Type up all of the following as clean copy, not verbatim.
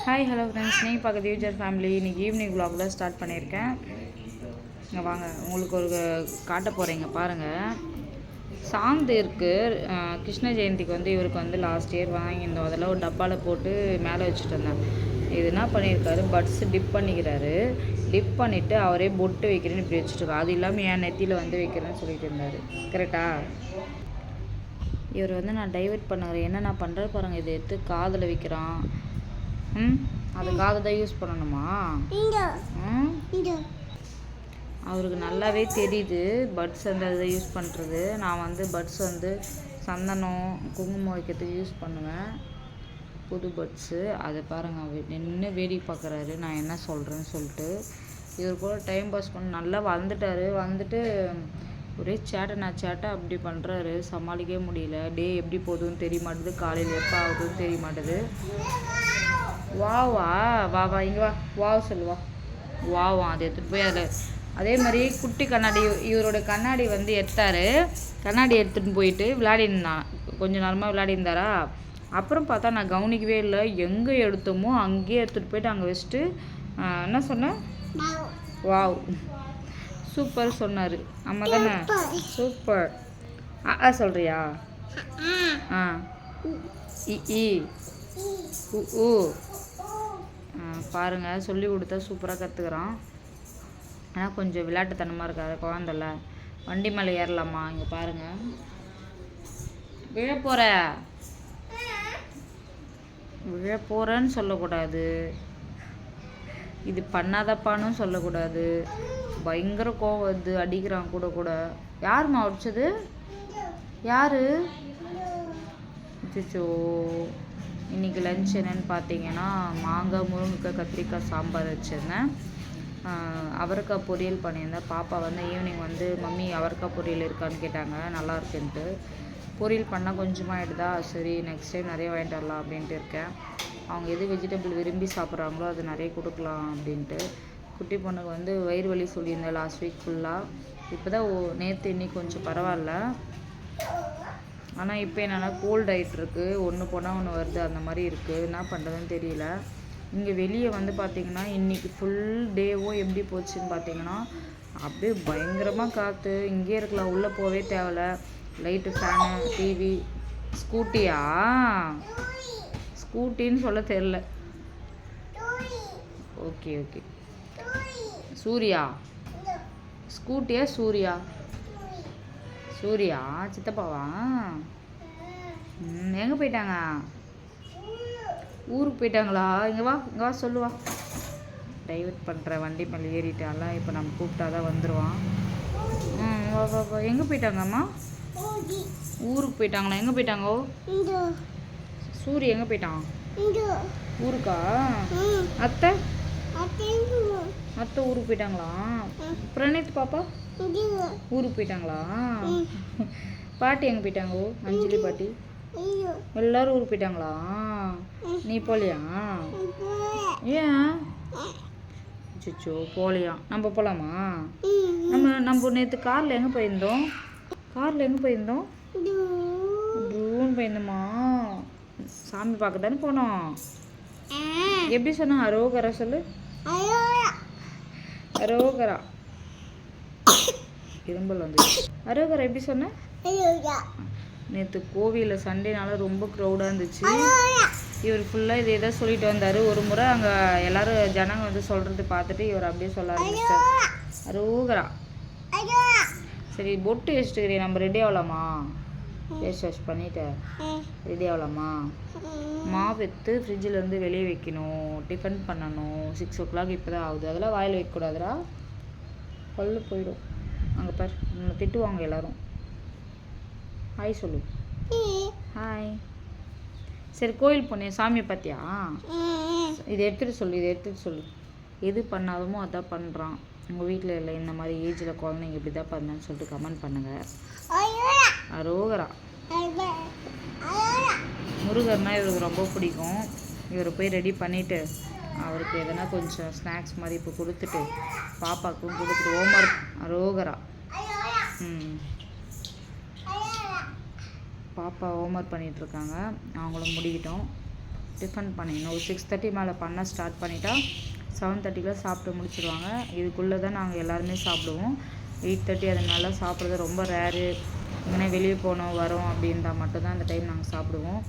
Hi hello friends, நீங்கள் பார்க்க future family. இன்றைக்கி ஈவினிங் விலாக் தான் ஸ்டார்ட் பண்ணியிருக்கேன். இங்கே வாங்க, உங்களுக்கு ஒரு காட்ட போகிறீங்க பாருங்கள். சாந்து இருக்குது. கிருஷ்ண ஜெயந்திக்கு வந்து இவருக்கு வந்து லாஸ்ட் இயர் வாங்கியிருந்தோம். அதெல்லாம் ஒரு டப்பாவில் போட்டு மேலே வச்சுட்டு வந்தேன். இது என்ன பண்ணியிருக்காரு, பட்ஸ் டிப் பண்ணிக்கிறாரு. டிப் பண்ணிவிட்டு அவரே பொட்டு வைக்கிறேன்னு இப்படி வச்சுட்டுருக்கா. அது இல்லாமல் என் நெத்தியில் வந்து வைக்கிறேன்னு சொல்லிட்டு இருந்தார். கரெக்டாக இவர் வந்து நான் டைவெர்ட் பண்ணுறேன். என்ன நான் பண்ணுறது பாருங்கள். இதை எடுத்து காதில் வைக்கிறான். அது காதை தான் யூஸ் பண்ணணுமா? அவருக்கு நல்லாவே தெரியுது பட்ஸ் வந்து அதை யூஸ் பண்ணுறது. நான் வந்து பட்ஸ் வந்து சந்தனம் குங்குமம் வைக்கிறதுக்கு யூஸ் பண்ணுவேன், புது பட்ஸு. அதை பாருங்கள், அவர் நின்று வேடிக்கை பார்க்குறாரு நான் என்ன சொல்கிறேன்னு சொல்லிட்டு. இவர் கூட டைம் பாஸ் பண்ண நல்லா வந்துட்டார். வந்துட்டு ஒரே சேட்டை அப்படி பண்ணுறாரு. சமாளிக்கவே முடியல. டே எப்படி போகுதுன்னு தெரிய மாட்டுது, காலையில் எப்போ ஆகுதுன்னு தெரிய மாட்டுது. வாவா வா இங்கே வா, வாவ் சொல்லுவா. வாவா அதை எடுத்துகிட்டு போய் அதில் அதே மாதிரி குட்டி கண்ணாடி, இவரோட கண்ணாடி வந்து எடுத்தார். கண்ணாடி எடுத்துகிட்டு போயிட்டு விளையாடிருந்தான். கொஞ்சம் நேரமாக விளையாடிருந்தாரா. அப்புறம் பார்த்தா நான் கவனிக்கவே இல்லை. எங்கே எடுத்தோமோ அங்கேயே எடுத்துகிட்டு போயிட்டு அங்கே வச்சுட்டு என்ன சொன்னேன், வாவ் சூப்பர் சொன்னார். அம்மா தானே சூப்பர். சொல்கிறியா? இ ஊ பாருங்கள், சொல்லி கொடுத்தா சூப்பராக கற்றுக்குறான். ஆனால் கொஞ்சம் விளையாட்டுத்தனமாக இருக்காது, குழந்தைல. வண்டி மேலே ஏறலாமா? இங்கே பாருங்கள், விழப்போகிறேன்னு சொல்லக்கூடாது, இது பண்ணாதப்பான்னு சொல்லக்கூடாது. பயங்கர கோவம் வருது, அடிக்கிறான் கூட கூட. யாரும்மா அடிச்சது? யார்? அச்சோ. இன்றைக்கி லன்ச் என்னென்னு பார்த்தீங்கன்னா, மாங்காய் முருங்கைக்காய் கத்திரிக்காய் சாம்பார் வச்சுருந்தேன். அவரைக்காய் பொரியல் பண்ணியிருந்தேன். பாப்பா வந்து ஈவினிங் வந்து மம்மி அவரைக்காய் பொரியல் இருக்கான்னு கேட்டாங்க, நல்லா இருக்குன்ட்டு. பொரியல் பண்ணால் கொஞ்சமாக ஆகிடுதா, சரி நெக்ஸ்ட் டைம் நிறைய வாங்கிட்டு வரலாம் அப்படின்ட்டு இருக்கேன். அவங்க எது வெஜிடபிள் விரும்பி சாப்பிட்றாங்களோ அது நிறைய கொடுக்கலாம் அப்படின்ட்டு. குட்டி பொண்ணுக்கு வந்து வயிறு வலி சொல்லியிருந்தேன் லாஸ்ட் வீக் ஃபுல்லாக. இப்போ தான் நேற்று இன்னைக்கு கொஞ்சம் பரவாயில்ல. ஆனால் இப்போ என்னென்னா கோல்டு ஆகிட்டுருக்கு. ஒன்று போனால் ஒன்று வருது, அந்த மாதிரி இருக்குது. என்ன பண்ணுறதுன்னு தெரியல. இங்கே வெளியே வந்து பார்த்திங்கன்னா இன்றைக்கி ஃபுல் டேவும் எப்படி போச்சுன்னு பார்த்தீங்கன்னா, அப்படியே பயங்கரமாக காற்று. இங்கே இருக்கலாம், உள்ளே போகவே தேவையில்ல. Light, fan, TV. ஸ்கூட்டியா? ஸ்கூட்டின்னு சொல்ல தெரில. Okay okay. சூர்யா ஸ்கூட்டியா? சூர்யா சித்தப்பாவா? எங்கே போயிட்டாங்க? ஊருக்கு போயிட்டாங்களா? இங்கே வா சொல்லுவா. டைவர்ட் பண்ணுற வண்டி மேலே ஏறிட்டால. இப்போ நம்ம கூப்பிட்டா தான் வந்துடுவான். வா. எங்கே போயிட்டாங்கம்மா? ஊருக்கு போயிட்டாங்களா? எங்கே போயிட்டாங்கோ? சூரிய எங்கே போயிட்டான்? ஊருக்கா? அத்தை ஊருக்கு போயிட்டாங்களா? பிரணீத் பாப்பா ஊருக்கு போயிட்டாங்களா? பாட்டி எங்கே போயிட்டாங்கோ? அஞ்சலி பாட்டி எல்லாரும் ஊருக்கு போயிட்டாங்களா? நீ போகலையா? ஏன்? அச்சோ போகலையா? நம்ம போகலாமா? நம்ம நேற்று காரில் எங்கே போயிருந்தோம்? டூன்னு போயிருந்தோமா? சாமி பார்க்க தானே போனோம். எப்படி சொன்னா? அரோகரா சொல்லு. அரோகரா. இரும்பல் வந்து அரோகரா எப்படி சொன்ன? நேற்று கோவிலில் சண்டேனால ரொம்ப க்ரௌடாக இருந்துச்சு. இவர் ஃபுல்லாக இதே தான் சொல்லிட்டு வந்தார். ஒரு முறை அங்கே எல்லோரும் ஜனங்க வந்து சொல்கிறது பார்த்துட்டு இவர் அப்படியே சொல்ல ஆரம்பிச்சார், அரோகரா. சரி பொட்டு வச்சுட்டுக்கிறேன், நம்ம ரெடி ஆகலாமா? ஃபேஸ் வாஷ் பண்ணிவிட்டு ரெடி ஆகலாமா? மாவு எடுத்து ஃப்ரிட்ஜிலேருந்து வெளியே வைக்கணும், டிஃபன் பண்ணணும். 6 o'clock இப்போ தான் ஆகுது. அதெல்லாம் வாயில் வைக்கக்கூடாதுடா, பல்லு போயிடும். அங்கே பார், நம்ம திட்டுவாங்க எல்லோரும். ஹாய் சொல்லு. ஹாய். சரி கோயில் போனேன், சாமியை பார்த்தியா? இதை எடுத்துகிட்டு சொல்லு. எது பண்ணாதமோ அதான் பண்ணுறான். உங்கள் வீட்டில் இல்லை இந்த மாதிரி ஏஜில் குழந்தைங்க இப்படி தான் பண்ணான்னு சொல்லிட்டு கமெண்ட் பண்ணுங்கள். அரோகரா. முருகர்னா இவருக்கு ரொம்ப பிடிக்கும். இவரை போய் ரெடி பண்ணிவிட்டு அவருக்கு எதனா கொஞ்சம் ஸ்நாக்ஸ் மாதிரி இப்போ கொடுத்துட்டு பாப்பாவுக்கும் கொடுத்துட்டு ஹோம்ஒர்க். அரோகரா. பாப்பா ஹோம்ஒர்க் பண்ணிகிட்ருக்காங்க, அவங்களும் முடிக்கிட்டோம். டிஃபன் பண்ணிடணும். ஒரு 6:30 மேலே பண்ண ஸ்டார்ட் பண்ணிட்டா 7:30 சாப்பிட்டு முடிச்சிடுவாங்க. இதுக்குள்ளே தான் நாங்கள் எல்லாருமே சாப்பிடுவோம். 8:30 அது நல்லா சாப்பிட்றது ரொம்ப ரேரு. எங்கன்னா வெளியே போனோம் வரோம் அப்படின்றா மட்டும்தான் அந்த டைம் நாங்கள் சாப்பிடுவோம்.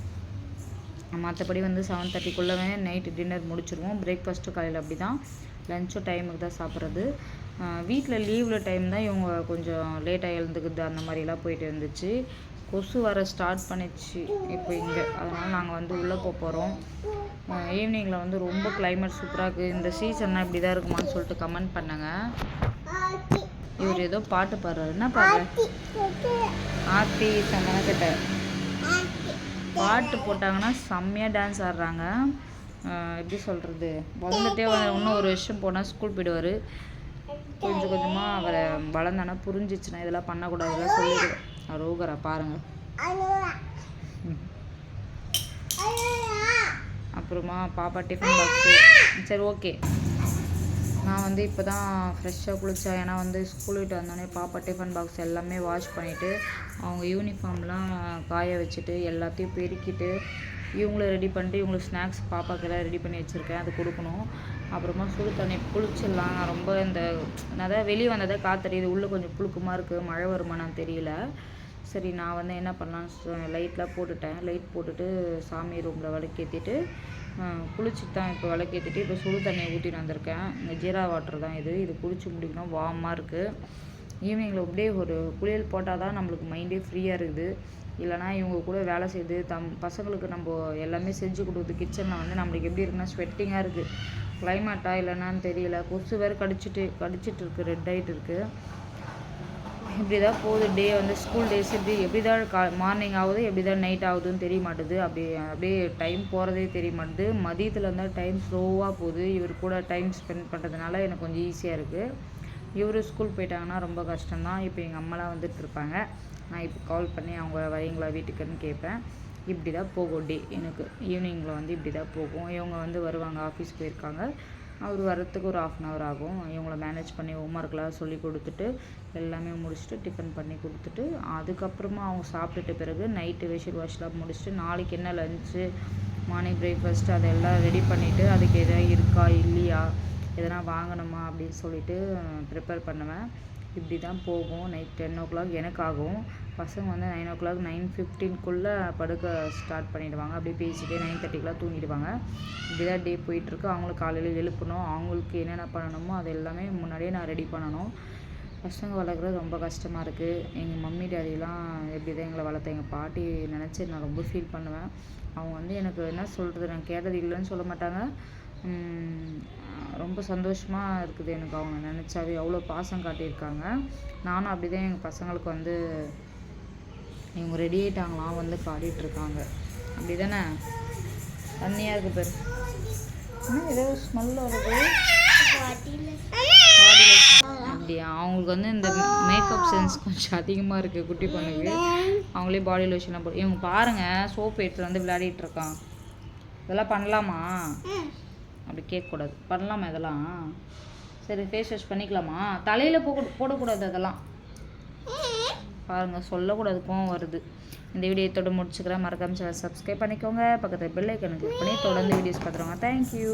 மற்றபடி வந்து 7:30க்குள்ளே நைட்டு டின்னர் முடிச்சிடுவோம். பிரேக்ஃபாஸ்ட்டும் காலையில் அப்படி தான், லஞ்சும் டைமுக்கு தான் சாப்பிட்றது. வீட்டில் லீவில் டைம் தான் இவங்க கொஞ்சம் லேட்டாக எழுந்துக்குது அந்த மாதிரிலாம் போயிட்டு இருந்துச்சு. கொசு வர ஸ்டார்ட் பண்ணிச்சு இப்போ இங்கே. அதனால் நாங்கள் வந்து உள்ளே போகிறோம். ஈவினிங்கில் வந்து ரொம்ப கிளைமேட் சூப்பராக இருக்குது. இந்த சீசன்னா இப்படி தான் இருக்குமான்னு சொல்லிட்டு கமெண்ட் பண்ணுங்க. இவர் ஏதோ பாட்டு பாடுறாரு. என்ன பாடுற? ஆர்த்தி சந்தனக்கிட்ட பாட்டு போட்டாங்கன்னா செம்மையாக டான்ஸ் ஆடுறாங்க. எப்படி சொல்கிறது, வளர்ந்துட்டே இன்னும் ஒரு வருஷம் போனால் ஸ்கூல் போயிடுவார். கொஞ்சம் கொஞ்சமாக அவரை வளர்ந்தானா புரிஞ்சிச்சுன்னா இதெல்லாம் பண்ணக்கூடாது இதெல்லாம் சொல்லிடுவேன். ரோகரா பாருங்கள். அப்புறமா பாப்பா டிஃபன் பாக்ஸு. சரி ஓகே, நான் வந்து இப்போ தான் ஃப்ரெஷ்ஷாக குளித்தேன். ஏன்னா வந்து ஸ்கூல் விட்டு வந்தோடனே பாப்பா டிஃபன் பாக்ஸ் எல்லாமே வாஷ் பண்ணிவிட்டு அவங்க யூனிஃபார்ம்லாம் காய வச்சுட்டு எல்லாத்தையும் பெருக்கிட்டு இவங்கள ரெடி பண்ணிட்டு இவங்களுக்கு ஸ்நாக்ஸ் பாப்பாக்கெல்லாம் ரெடி பண்ணி வச்சுருக்கேன், அது கொடுக்கணும். அப்புறமா சுடு தண்ணி குளிச்சிடலாம். நான் ரொம்ப இந்த அதான் வெளியே வந்ததை காத்தறியுது, உள்ளே கொஞ்சம் புழுக்கமாக இருக்குது, மழை வருமானான்னு தெரியல. சரி நான் வந்து என்ன பண்ணலான்னு லைட்லாம் போட்டுட்டேன். லைட் போட்டுட்டு சாமி ரூமில் விளக்கேற்றிட்டு குளிச்சுட்டு தான் இப்போ விளக்கேற்றிட்டு இப்போ சுடு தண்ணியை ஊற்றிட்டு வந்திருக்கேன். இந்த ஜீரா வாட்டர் தான் இது குளிச்சு முடிக்கணும். வார்மாக இருக்குது. ஈவினிங்கில் அப்படியே ஒரு குளியல் போட்டால் தான் நம்மளுக்கு மைண்டே ஃப்ரீயாக இருக்குது. இல்லைனா இவங்க கூட வேலை செய்யுது பசங்களுக்கு நம்ம எல்லாமே செஞ்சு கொடுக்குறது கிச்சனில் வந்து நம்மளுக்கு எப்படி இருக்குன்னா ஸ்வெட்டிங்காக இருக்குது. கிளைமேட்டாக இல்லைனான்னு தெரியல. கொசு வேறு கடிச்சிட்டு இருக்குது, ரெட் ஆகிட்டு இருக்குது. இப்படி தான் போகுது டே. வந்து ஸ்கூல் டேஸ் எப்படி தான் மார்னிங் ஆகுது, எப்படி தான் நைட் ஆகுதுன்னு தெரிய மாட்டுது. அப்படியே டைம் போகிறதே தெரிய மாட்டுது. மதியத்தில் இருந்தால் டைம் ஸ்லோவாக போகுது. இவர் கூட டைம் ஸ்பெண்ட் பண்ணுறதுனால எனக்கு கொஞ்சம் ஈஸியாக இருக்குது. இவர் ஸ்கூல் போயிட்டாங்கன்னா ரொம்ப கஷ்டம்தான். இப்போ எங்கள் அம்மாலாம் வந்துட்டுருப்பாங்க. நான் இப்போ கால் பண்ணி அவங்க வரீங்களா வீட்டுக்குன்னு கேட்பேன். இப்படி தான் போகும் டே எனக்கு. ஈவினிங்கில் வந்து இப்படி தான் போகும். இவங்க வந்து வருவாங்க, ஆஃபீஸ் போயிருக்காங்க. அவர் வரத்துக்கு ஒரு 1/2 hour ஆகும். இவங்கள மேனேஜ் பண்ணி ஹோம்ஒர்க்லாம் சொல்லி கொடுத்துட்டு எல்லாமே முடிச்சுட்டு டிஃபன் பண்ணி கொடுத்துட்டு அதுக்கப்புறமா அவங்க சாப்பிட்டுட்ட பிறகு நைட்டு வெஷல் வாஷ்லாம் முடிச்சுட்டு நாளைக்கு என்ன லஞ்சு மார்னிங் பிரேக்ஃபாஸ்ட்டு அதெல்லாம் ரெடி பண்ணிவிட்டு அதுக்கு எதாவது இருக்கா இல்லையா எதனா வாங்கணுமா அப்படின்னு சொல்லிட்டு ப்ரிப்பேர் பண்ணுவேன். இப்படி தான் போகும். நைட் 10 o'clock எனக்கு ஆகும். பசங்க வந்து 9 o'clock 9:15க்குள்ளே படுக்க ஸ்டார்ட் பண்ணிவிடுவாங்க. அப்படியே பேசிட்டு 9:30க்குலாம் தூங்கிடுவாங்க. இப்படி தான் டே போயிட்டுருக்கு. அவங்களுக்கு காலையில் எழுப்பணும், அவங்களுக்கு என்னென்ன பண்ணணுமோ அது எல்லாமே முன்னாடியே நான் ரெடி பண்ணணும். பசங்க வளர்க்குறது ரொம்ப கஷ்டமாக இருக்குது. எங்கள் மம்மி டேடிலாம் எப்படி தான் எங்களை வளர்த்த எங்கள் பாட்டி நினச்சி நான் ரொம்ப ஃபீல் பண்ணுவேன். அவங்க வந்து எனக்கு என்ன சொல்கிறது, நான் கேட்டது இல்லைன்னு சொல்ல மாட்டாங்க. ரொம்ப சந்தோஷமாக இருக்குது எனக்கு அவங்க நினச்சாவே. அவ்வளோ பாசம் காட்டியிருக்காங்க. நானும் அப்படி தான் எங்கள் பசங்களுக்கு வந்து இவங்க ரெடி ஆகிட்டாங்களாம் வந்து காட்டிகிட்ருக்காங்க. அப்படி தானே தண்ணியாக இருக்குது பேர். இன்னும் ஏதோ ஸ்மெல் வருது. அப்படியா, அவங்களுக்கு வந்து இந்த மேக்கப் சென்ஸ் கொஞ்சம் அதிகமாக இருக்குது குட்டி பொண்ணுக்கு. அவங்களே பாடி லோஷன்லாம் போட்டு இவங்க பாருங்கள் சோப்பு எடுத்துகிட்டு வந்து விளையாடிட்டு இருக்கான். இதெல்லாம் பண்ணலாமா? அப்படி கேட்கக்கூடாது. பண்ணலாமா இதெல்லாம்? சரி ஃபேஸ் வாஷ் பண்ணிக்கலாமா? தலையில் போடக்கூடாது அதெல்லாம். பாருங்கள் சொல்லக்கூடாது, கோவம் வருது. இந்த வீடியோ இதோட முடிச்சுக்கிறேன். மறக்காம சப்ஸ்கிரைப் பண்ணிக்கோங்க. பக்கத்தில் பெல் ஐக்கனை கிளிக் பண்ணி தொடர்ந்து வீடியோஸ் பார்த்துருவாங்க. தேங்க்யூ.